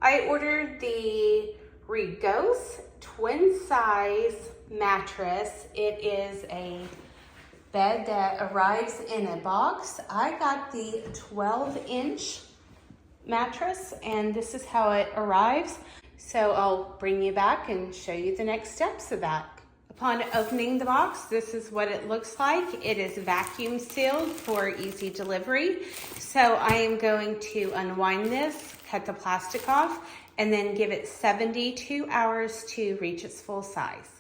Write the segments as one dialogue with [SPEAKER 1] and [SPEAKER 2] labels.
[SPEAKER 1] I ordered the Regoss twin size mattress. It is a bed that arrives in a box. I got the 12-inch mattress, and this is how it arrives. So I'll bring you back and show you the next steps of that. Upon opening the box, this is what it looks like. It is vacuum sealed for easy delivery. So I am going to unwind this, cut the plastic off, and then give it 72 hours to reach its full size.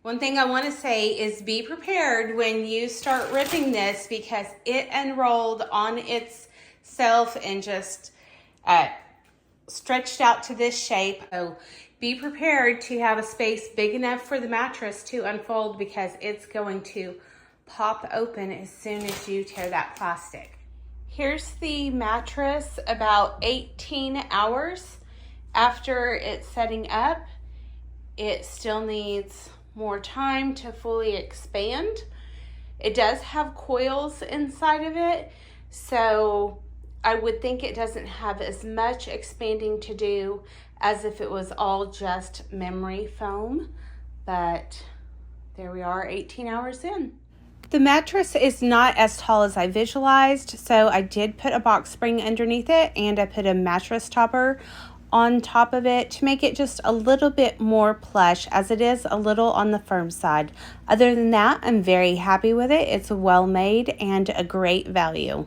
[SPEAKER 1] One thing I want to say is be prepared when you start ripping this, because it unrolled on itself and just stretched out to this shape. So be prepared to have a space big enough for the mattress to unfold, because it's going to pop open as soon as you tear that plastic. Here's the mattress about 18 hours after it's setting up. It still needs more time to fully expand. It does have coils inside of it, so I would think it doesn't have as much expanding to do as if it was all just memory foam, but there we are, 18 hours in. The mattress is not as tall as I visualized, so I did put a box spring underneath it, and I put a mattress topper on top of it to make it just a little bit more plush, as it is a little on the firm side. Other than that, I'm very happy with it. It's well made and a great value.